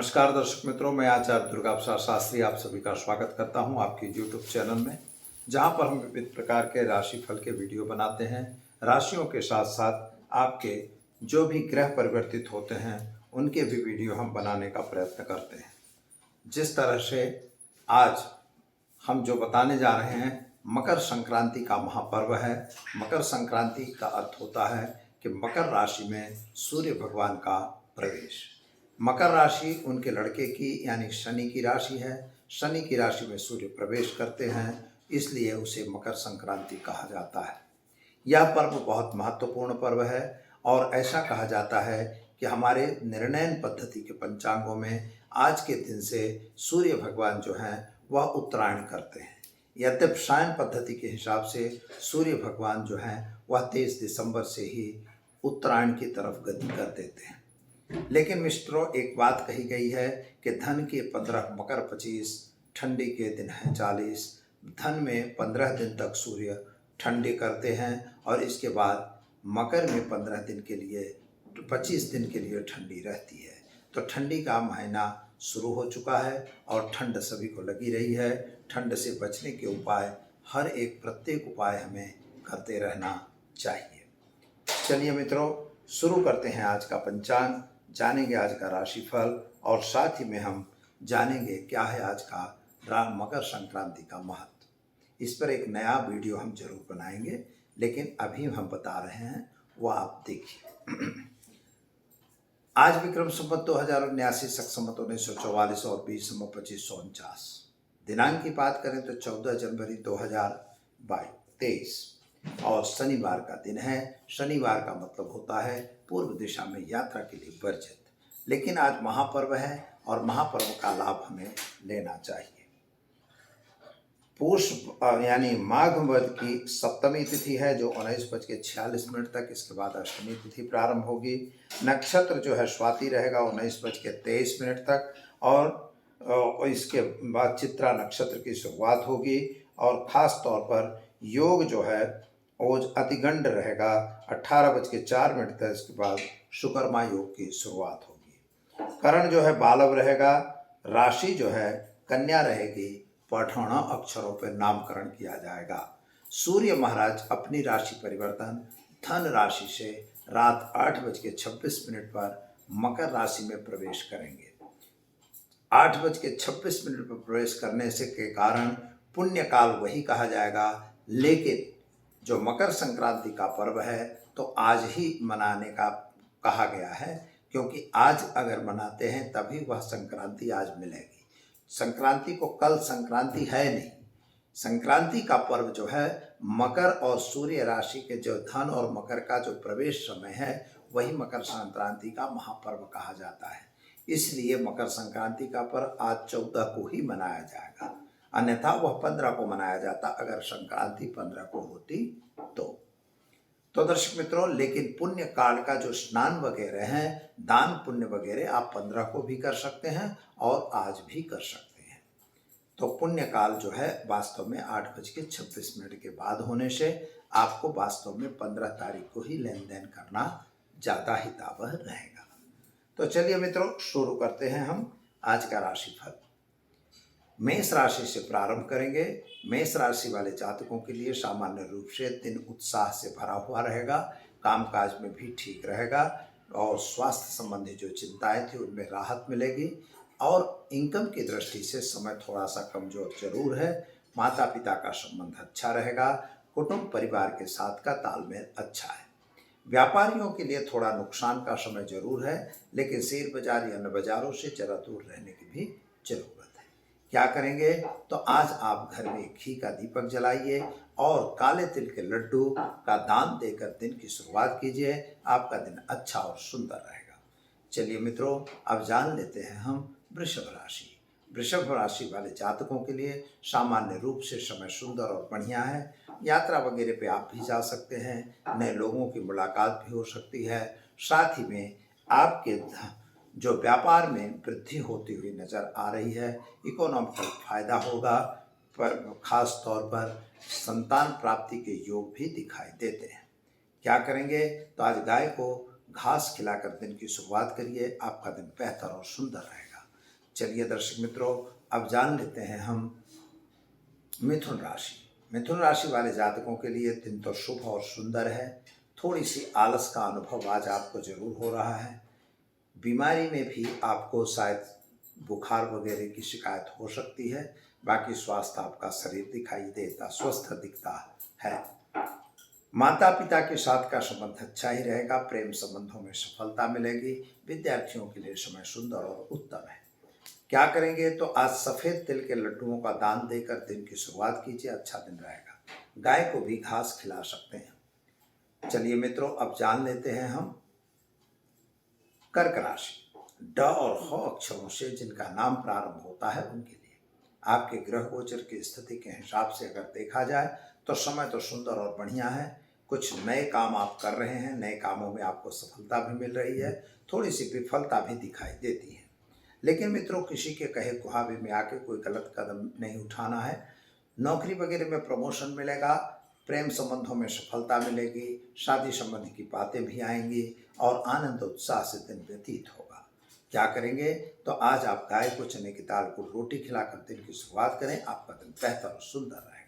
नमस्कार दर्शक मित्रों, मैं आचार्य दुर्गा प्रसाद शास्त्री आप सभी का स्वागत करता हूं आपके YouTube चैनल में, जहां पर हम विविध प्रकार के राशिफल के वीडियो बनाते हैं। राशियों के साथ साथ आपके जो भी ग्रह परिवर्तित होते हैं उनके भी वीडियो हम बनाने का प्रयत्न करते हैं। जिस तरह से आज हम जो बताने जा रहे हैं, मकर संक्रांति का महापर्व है। मकर संक्रांति का अर्थ होता है कि मकर राशि में सूर्य भगवान का प्रवेश। मकर राशि उनके लड़के की यानी शनि की राशि है। शनि की राशि में सूर्य प्रवेश करते हैं, इसलिए उसे मकर संक्रांति कहा जाता है। यह पर्व बहुत महत्वपूर्ण पर्व है और ऐसा कहा जाता है कि हमारे निर्णयन पद्धति के पंचांगों में आज के दिन से सूर्य भगवान जो हैं वह उत्तरायण करते हैं। यद्यप सायन पद्धति के हिसाब से सूर्य भगवान जो हैं वह 23 दिसंबर से ही उत्तरायण की तरफ गति कर देते हैं। लेकिन मित्रों, एक बात कही गई है कि धन के 15 मकर 25, ठंडी के दिन है 40। धन में 15 दिन तक सूर्य ठंडी करते हैं और इसके बाद मकर में 15 दिन के लिए 25 दिन के लिए ठंडी रहती है। तो ठंडी का महीना शुरू हो चुका है और ठंड सभी को लगी रही है। ठंड से बचने के उपाय प्रत्येक उपाय हमें करते रहना चाहिए। चलिए मित्रों, शुरू करते हैं आज का पंचांग, जानेंगे आज का राशिफल और साथ ही में हम जानेंगे क्या है आज का मकर संक्रांति का महत्व। इस पर एक नया वीडियो हम जरूर बनाएंगे, लेकिन अभी हम बता रहे हैं वह आप देखिए। आज विक्रम संवत 2079, शक संवत 1944 और 20 संवत 2549। दिनांक की बात करें तो 14 जनवरी 2023 और शनिवार का दिन है। शनिवार का मतलब होता है पूर्व दिशा में यात्रा के लिए वर्जित। लेकिन आज महापर्व है और महापर्व का लाभ हमें लेना चाहिए। पुष यानी माघ वध की सप्तमी तिथि है जो 19:46 तक, इसके बाद अष्टमी तिथि प्रारंभ होगी। नक्षत्र जो है स्वाति रहेगा 19:23 तक और इसके बाद चित्रा नक्षत्र की शुरुआत होगी। और ख़ास तौर पर योग जो है ओज अतिगंड रहेगा 18:04 तक, इसके बाद शुक्रमा योग की शुरुआत होगी। करण जो है बालव रहेगा। राशि जो है कन्या रहेगी। पठौना अक्षरों पर नामकरण किया जाएगा। सूर्य महाराज अपनी राशि परिवर्तन धन राशि से रात 8:26 पर मकर राशि में प्रवेश करेंगे। 8:26 पर प्रवेश करने से के कारण पुण्य काल वही कहा जाएगा, लेकिन जो मकर संक्रांति का पर्व है तो आज ही मनाने का कहा गया है, क्योंकि आज अगर मनाते हैं तभी वह संक्रांति आज मिलेगी। संक्रांति को कल संक्रांति है नहीं। संक्रांति का पर्व जो है मकर और सूर्य राशि के जो धन और मकर का जो प्रवेश समय है वही मकर संक्रांति का महापर्व कहा जाता है। इसलिए मकर संक्रांति का पर्व आज 14 को ही मनाया जाएगा, अन्यथा वह 15 को मनाया जाता अगर संक्रांति 15 को होती तो दर्शक मित्रों, लेकिन पुण्य काल का जो स्नान वगैरह हैं, दान पुण्य वगैरह आप 15 को भी कर सकते हैं और आज भी कर सकते हैं। तो पुण्य काल जो है वास्तव में 8:26 के बाद होने से आपको वास्तव में 15 तारीख को ही लेन देन करना ज़्यादा हितावह रहेगा। तो चलिए मित्रों, शुरू करते हैं हम आज का राशिफल। मेष राशि से प्रारंभ करेंगे। मेष राशि वाले जातकों के लिए सामान्य रूप से दिन उत्साह से भरा हुआ रहेगा। कामकाज में भी ठीक रहेगा और स्वास्थ्य संबंधी जो चिंताएं थी उनमें राहत मिलेगी। और इनकम की दृष्टि से समय थोड़ा सा कमजोर जरूर है। माता पिता का संबंध अच्छा रहेगा। कुटुंब परिवार के साथ का तालमेल अच्छा है। व्यापारियों के लिए थोड़ा नुकसान का समय जरूर है, लेकिन शेयर बाजार या अन्य बाजारों से जरा दूर रहने की भी जरूरत है। क्या करेंगे तो आज आप घर में घी का दीपक जलाइए और काले तिल के लड्डू का दान देकर दिन की शुरुआत कीजिए। आपका दिन अच्छा और सुंदर रहेगा। चलिए मित्रों, अब जान लेते हैं हम वृषभ राशि। वृषभ राशि वाले जातकों के लिए सामान्य रूप से समय सुंदर और बढ़िया है। यात्रा वगैरह पे आप भी जा सकते हैं। नए लोगों की मुलाकात भी हो सकती है। साथ ही में आपके जो व्यापार में वृद्धि होती हुई नजर आ रही है। इकोनॉमिकल फायदा होगा, पर खास तौर पर संतान प्राप्ति के योग भी दिखाई देते हैं। क्या करेंगे तो आज गाय को घास खिलाकर दिन की शुरुआत करिए। आपका दिन बेहतर और सुंदर रहेगा। चलिए दर्शक मित्रों, अब जान लेते हैं हम मिथुन राशि। मिथुन राशि वाले जातकों के लिए दिन तो शुभ और सुंदर है। थोड़ी सी आलस का अनुभव आज आपको जरूर हो रहा है। बीमारी में भी आपको शायद बुखार वगैरह की शिकायत हो सकती है। बाकी स्वास्थ्य आपका शरीर दिखाई देता, स्वस्थ दिखता है। माता पिता के साथ का संबंध अच्छा ही रहेगा। प्रेम संबंधों में सफलता मिलेगी। विद्यार्थियों के लिए समय सुंदर और उत्तम है। क्या करेंगे तो आज सफेद तिल के लड्डुओं का दान देकर दिन की शुरुआत कीजिए, अच्छा दिन रहेगा। गाय को भी घास खिला सकते हैं। चलिए मित्रों, अब जान लेते हैं हम कर्क राशि। ड और ह अक्षरों से जिनका नाम प्रारंभ होता है उनके लिए आपके ग्रह गोचर की स्थिति के हिसाब से अगर देखा जाए तो समय तो सुंदर और बढ़िया है। कुछ नए काम आप कर रहे हैं, नए कामों में आपको सफलता भी मिल रही है, थोड़ी सी विफलता भी दिखाई देती है। लेकिन मित्रों, किसी के कहे कुहावे में आके कोई गलत कदम नहीं उठाना है। नौकरी वगैरह में प्रमोशन मिलेगा। प्रेम संबंधों में सफलता मिलेगी। शादी संबंधी की बातें भी आएंगी और आनंद उत्साह से दिन व्यतीत होगा। क्या करेंगे तो आज आप गाय को चने की दाल को रोटी खिलाकर दिन की शुरुआत करें, आपका दिन बेहतर और सुंदर रहेगा।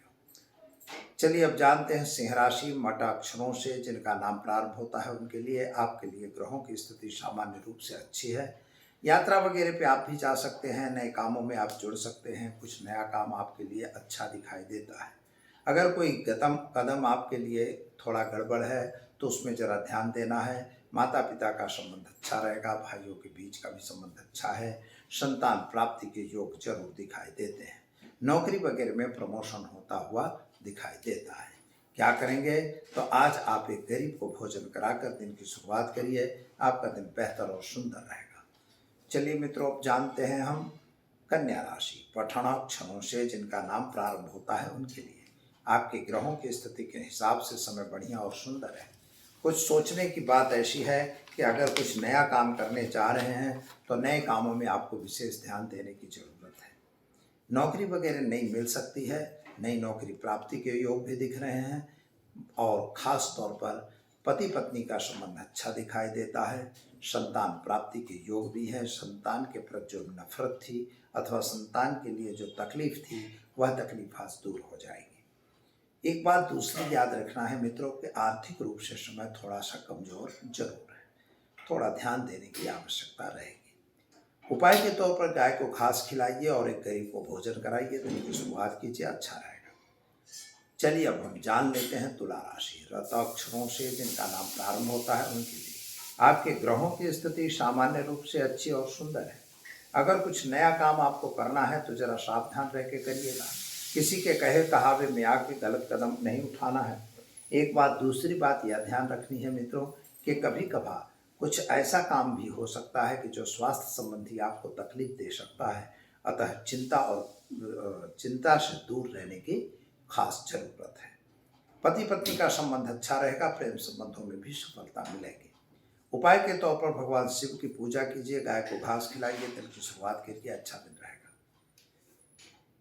चलिए अब जानते हैं सिंह राशि। मट अक्षरों से जिनका नाम प्रारंभ होता है उनके लिए आपके लिए ग्रहों की स्थिति सामान्य रूप से अच्छी है। यात्रा वगैरह पे आप भी जा सकते हैं, नए कामों में आप जुड़ सकते हैं। कुछ नया काम आपके लिए अच्छा दिखाई देता है। अगर कोई कदम आपके लिए थोड़ा गड़बड़ है तो उसमें ज़रा ध्यान देना है। माता पिता का संबंध अच्छा रहेगा। भाइयों के बीच का भी संबंध अच्छा है। संतान प्राप्ति के योग जरूर दिखाई देते हैं। नौकरी वगैरह में प्रमोशन होता हुआ दिखाई देता है। क्या करेंगे तो आज आप एक गरीब को भोजन कराकर दिन की शुरुआत करिए, आपका दिन बेहतर और सुंदर रहेगा। चलिए मित्रों, अब जानते हैं हम कन्या राशि। पठनाक्षरों से जिनका नाम प्रारंभ होता है उनके लिए आपके ग्रहों की स्थिति के हिसाब से समय बढ़िया और सुंदर है। कुछ सोचने की बात ऐसी है कि अगर कुछ नया काम करने जा रहे हैं तो नए कामों में आपको विशेष ध्यान देने की जरूरत है। नौकरी वगैरह नई मिल सकती है। नई नौकरी प्राप्ति के योग भी दिख रहे हैं और खास तौर पर पति पत्नी का संबंध अच्छा दिखाई देता है। संतान प्राप्ति के योग भी है। संतान के प्रति जो नफरत थी अथवा संतान के लिए जो तकलीफ थी वह तकलीफ आज दूर हो जाएगी। एक बात दूसरी याद रखना है मित्रों कि आर्थिक रूप से समय थोड़ा सा कमजोर जरूर है। थोड़ा ध्यान देने की आवश्यकता रहेगी। उपाय के तौर पर गाय को घास खिलाइए और एक गरीब को भोजन कराइए, दिन की शुरुआत कीजिए, अच्छा रहेगा। चलिए अब हम जान लेते हैं तुला राशि। रत अक्षरों से जिनका नाम प्रारंभ होता है उनके लिए आपके ग्रहों की स्थिति सामान्य रूप से अच्छी और सुंदर है। अगर कुछ नया काम आपको करना है तो जरा सावधान रह के करिएगा। किसी के कहे कहावे में आके गलत कदम नहीं उठाना है। एक बात दूसरी बात यह ध्यान रखनी है मित्रों कि कभी कभार कुछ ऐसा काम भी हो सकता है कि जो स्वास्थ्य संबंधी आपको तकलीफ दे सकता है। अतः चिंता से दूर रहने की खास जरूरत है। पति पत्नी का संबंध अच्छा रहेगा। प्रेम संबंधों में भी सफलता मिलेगी। उपाय के तौर पर भगवान शिव की पूजा कीजिए, गाय को घास खिलाइए, दिन की शुरुआत कीजिए, अच्छा दिन रहेगा।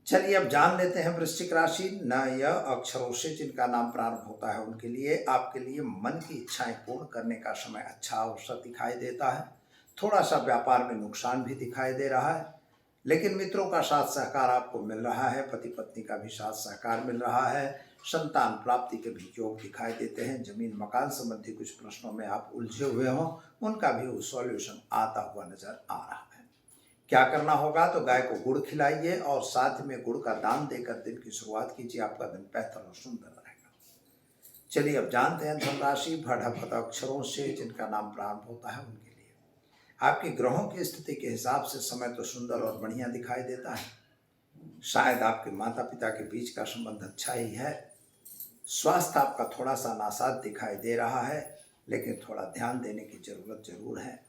चलिए अब जान लेते हैं वृश्चिक राशि। न यह अक्षरों से जिनका नाम प्रारंभ होता है उनके लिए आपके लिए मन की इच्छाएं पूर्ण करने का समय अच्छा अवसर दिखाई देता है। थोड़ा सा व्यापार में नुकसान भी दिखाई दे रहा है, लेकिन मित्रों का साथ सहकार आपको मिल रहा है। पति पत्नी का भी साथ सहकार मिल रहा है। संतान प्राप्ति के भी योग दिखाई देते हैं। जमीन मकान संबंधी कुछ प्रश्नों में आप उलझे हुए हों, उनका भी सॉल्यूशन आता हुआ नजर आ रहा है। क्या करना होगा तो गाय को गुड़ खिलाइए और साथ में गुड़ का दान देकर दिन की शुरुआत कीजिए, आपका दिन बेहतर और सुंदर रहेगा। चलिए अब जानते हैं धनराशि। भट अक्षरों से जिनका नाम प्रारंभ होता है उनके लिए आपके ग्रहों की स्थिति के हिसाब से समय तो सुंदर और बढ़िया दिखाई देता है। शायद आपके माता पिता के बीच का संबंध अच्छा ही है। स्वास्थ्य आपका थोड़ा सा नासाज दिखाई दे रहा है, लेकिन थोड़ा ध्यान देने की जरूरत जरूर है।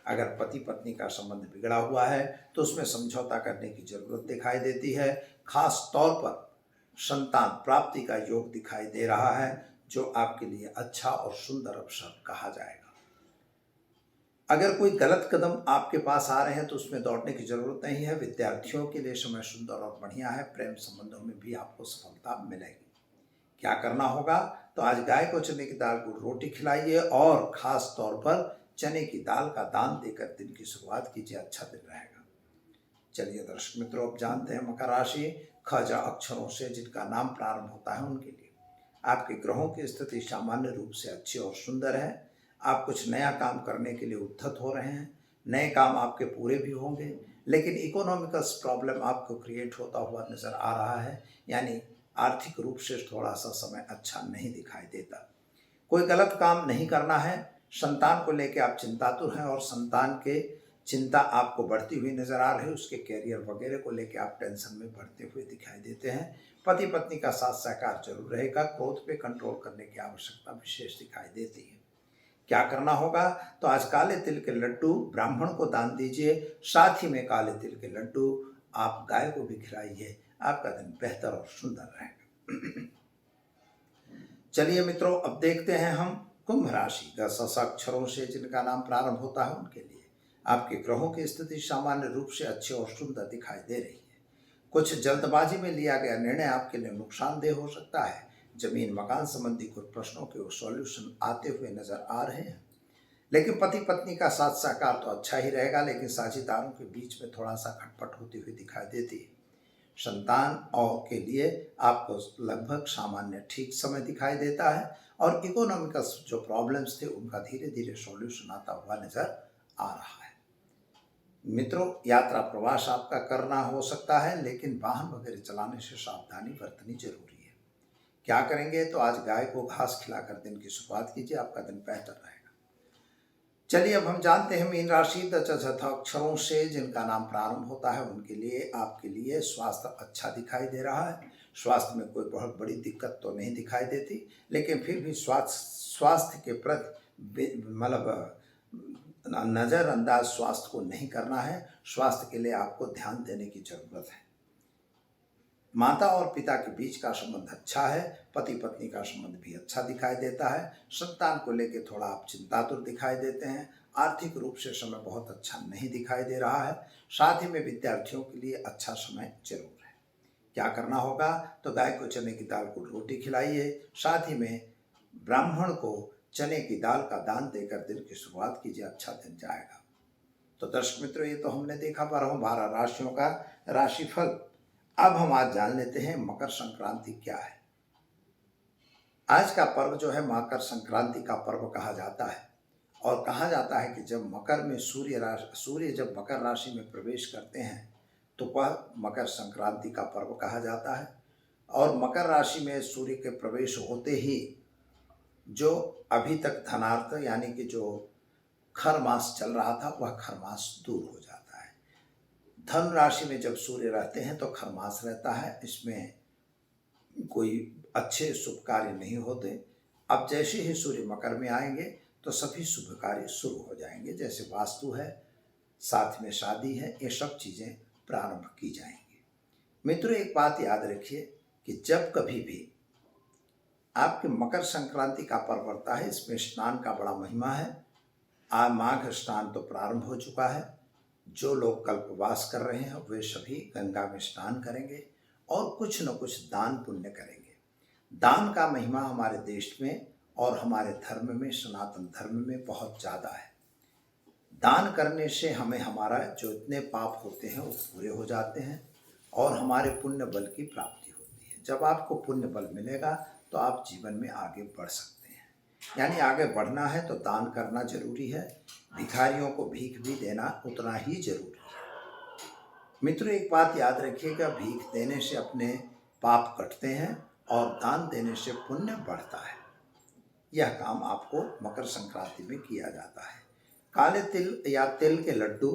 अगर पति पत्नी का संबंध बिगड़ा हुआ है तो उसमें समझौता करने की जरूरत दिखाई देती है। खास तौर पर संतान प्राप्ति का योग दिखाई दे रहा है, जो आपके लिए अच्छा और सुंदर अवसर कहा जाएगा। अगर कोई गलत कदम आपके पास आ रहे हैं तो उसमें दौड़ने की जरूरत नहीं है। विद्यार्थियों के लिए समय सुंदर और बढ़िया है। प्रेम संबंधों में भी आपको सफलता मिलेगी। क्या करना होगा तो आज गाय को चने की दाल को रोटी खिलाइए और खास तौर पर चने की दाल का दान देकर दिन की शुरुआत कीजिए, अच्छा दिन रहेगा। चलिए दर्शक मित्रों, अब जानते हैं मकर राशि ख ज अक्षरों से जिनका नाम प्रारंभ होता है उनके लिए आपके ग्रहों की स्थिति सामान्य रूप से अच्छी और सुंदर है। आप कुछ नया काम करने के लिए उद्यत हो रहे हैं। नए काम आपके पूरे भी होंगे, लेकिन इकोनॉमिकल प्रॉब्लम आपको क्रिएट होता हुआ नजर आ रहा है, यानी आर्थिक रूप से थोड़ा सा समय अच्छा नहीं दिखाई देता। कोई गलत काम नहीं करना है। संतान को लेकर आप चिंतातुर हैं और संतान के चिंता आपको बढ़ती हुई नजर आ रही है। उसके कैरियर वगैरह को लेकर आप टेंशन में बढ़ते हुए दिखाई देते हैं। पति पत्नी का साथ सहकार जरूर रहेगा। क्रोध पे कंट्रोल करने की आवश्यकता विशेष दिखाई देती है। क्या करना होगा, तो आज काले तिल के लड्डू ब्राह्मण को दान दीजिए। साथ ही में काले तिल के लड्डू आप गाय को भी खिलाइए। आपका दिन बेहतर और सुंदर रहेगा। चलिए मित्रों, अब देखते हैं हम कुंभ राशि का स अक्षरों से जिनका नाम प्रारंभ होता है उनके लिए आपके ग्रहों की स्थिति सामान्य रूप से अच्छी और सुंदर दिखाई दे रही है। कुछ जल्दबाजी में लिया गया निर्णय आपके लिए नुकसानदेह हो सकता है। जमीन मकान संबंधी कुछ प्रश्नों के सॉल्यूशन आते हुए नजर आ रहे हैं। लेकिन पति पत्नी का साथ सहकार तो अच्छा ही रहेगा, लेकिन साझेदारों के बीच में थोड़ा सा खटपट होती हुई दिखाई देती है। संतान और के लिए आपको लगभग सामान्य ठीक समय दिखाई देता है और इकोनॉमिकल जो प्रॉब्लम्स थे उनका धीरे धीरे सॉल्यूशन आता हुआ नजर आ रहा है। मित्रों, यात्रा प्रवास आपका करना हो सकता है, लेकिन वाहन वगैरह चलाने से सावधानी बरतनी जरूरी है। क्या करेंगे, तो आज गाय को घास खिलाकर दिन की शुरुआत कीजिए। आपका दिन बेहतर रहेगा। चलिए अब हम जानते हैं मीन राशि अक्षरों से जिनका नाम प्रारंभ होता है उनके लिए आपके लिए स्वास्थ्य अच्छा दिखाई दे रहा है। स्वास्थ्य में कोई बहुत बड़ी दिक्कत तो नहीं दिखाई देती, लेकिन फिर भी स्वास्थ्य के प्रति मतलब नज़रअंदाज स्वास्थ्य को नहीं करना है। स्वास्थ्य के लिए आपको ध्यान देने की जरूरत है। माता और पिता के बीच का संबंध अच्छा है। पति पत्नी का संबंध भी अच्छा दिखाई देता है। संतान को लेकर थोड़ा आप चिंतातुर दिखाई देते हैं। आर्थिक रूप से समय बहुत अच्छा नहीं दिखाई दे रहा है। साथ ही में विद्यार्थियों के लिए अच्छा समय जरूर है। क्या करना होगा, तो गाय को चने की दाल को रोटी खिलाइए। साथ ही में ब्राह्मण को चने की दाल का दान देकर दिन की शुरुआत कीजिए। अच्छा दिन जाएगा। तो दर्शक मित्रों, ये तो हमने देखा 12 राशियों का राशिफल। अब हम आज जान लेते हैं मकर संक्रांति क्या है। आज का पर्व जो है मकर संक्रांति का पर्व कहा जाता है और कहा जाता है कि जब मकर में सूर्य जब मकर राशि में प्रवेश करते हैं तो वह मकर संक्रांति का पर्व कहा जाता है। और मकर राशि में सूर्य के प्रवेश होते ही जो अभी तक धनार्थ यानी कि जो खर मास चल रहा था वह खर मास दूर हो जाता है। धन राशि में जब सूर्य रहते हैं तो खर मास रहता है। इसमें कोई अच्छे शुभ कार्य नहीं होते। अब जैसे ही सूर्य मकर में आएंगे तो सभी शुभ कार्य शुरू हो जाएंगे। जैसे वास्तु है, साथ में शादी है, ये सब चीज़ें प्रारंभ की जाएंगी। मित्रों, एक बात याद रखिए कि जब कभी भी आपके मकर संक्रांति का पर्व पड़ता है, इसमें स्नान का बड़ा महिमा है। आज माघ स्नान तो प्रारंभ हो चुका है। जो लोग कल्पवास कर रहे हैं वे सभी गंगा में स्नान करेंगे और कुछ न कुछ दान पुण्य करेंगे। दान का महिमा हमारे देश में और हमारे धर्म में, सनातन धर्म में बहुत ज़्यादा है। दान करने से हमें हमारा जो इतने पाप होते हैं वो पूरे हो जाते हैं और हमारे पुण्य बल की प्राप्ति होती है। जब आपको पुण्य बल मिलेगा तो आप जीवन में आगे बढ़ सकते हैं। यानी आगे बढ़ना है तो दान करना जरूरी है। भिखारियों को भीख भी देना उतना ही जरूरी है। मित्रों, एक बात याद रखिएगा, भीख देने से अपने पाप कटते हैं और दान देने से पुण्य बढ़ता है। यह काम आपको मकर संक्रांति में किया जाता है। काले तिल या तिल के लड्डू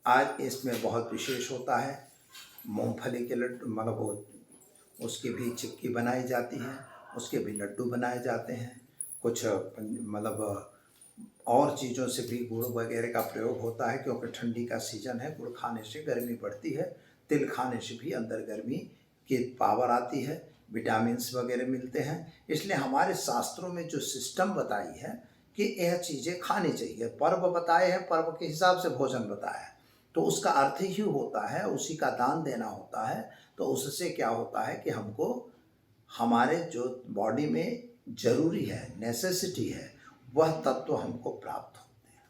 आज इसमें बहुत विशेष होता है। मूंगफली के लड्डू मतलब उसकी भी चिक्की बनाई जाती है, उसके भी लड्डू बनाए जाते हैं। कुछ मतलब और चीज़ों से भी गुड़ वगैरह का प्रयोग होता है, क्योंकि ठंडी का सीजन है। गुड़ खाने से गर्मी बढ़ती है, तिल खाने से भी अंदर गर्मी की पावर आती है, विटामिन्स वगैरह मिलते हैं। इसलिए हमारे शास्त्रों में जो सिस्टम बताई है कि यह चीज़ें खानी चाहिए, पर्व बताए हैं, पर्व के हिसाब से भोजन बताया है, तो उसका अर्थ ही होता है उसी का दान देना होता है। तो उससे क्या होता है कि हमको हमारे जो बॉडी में जरूरी है, नेसेसिटी है, वह तत्व हमको प्राप्त होते हैं।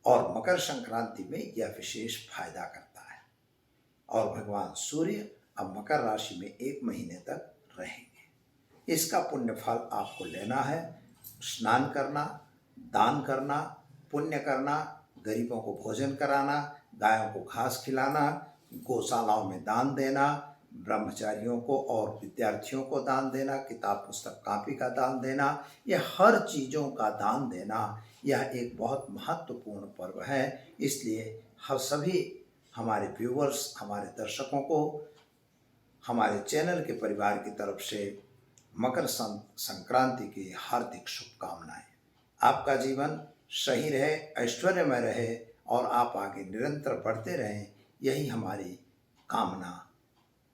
और मकर संक्रांति में यह विशेष फायदा करता है। और भगवान सूर्य अब मकर राशि में 1 महीने तक रहेंगे। इसका पुण्य फल आपको लेना है। स्नान करना, दान करना, पुण्य करना, गरीबों को भोजन कराना, गायों को घास खिलाना, गौशालाओं में दान देना, ब्रह्मचारियों को और विद्यार्थियों को दान देना, किताब पुस्तक कापी का दान देना, यह हर चीज़ों का दान देना, यह एक बहुत महत्वपूर्ण पर्व है। इसलिए हर सभी हमारे व्यूवर्स, हमारे दर्शकों को हमारे चैनल के परिवार की तरफ से मकर संक्रांति की हार्दिक शुभकामनाएं। आपका जीवन सही रहे, ऐश्वर्यमय रहे और आप आगे निरंतर बढ़ते रहें, यही हमारी कामना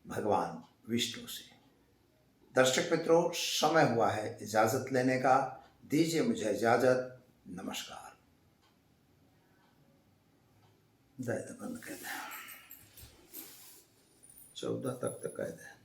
भगवान विष्णु से। दर्शक मित्रों, समय हुआ है इजाज़त लेने का। दीजिए मुझे इजाज़त। नमस्कार। बंद कर दें, 14 तक कह दें।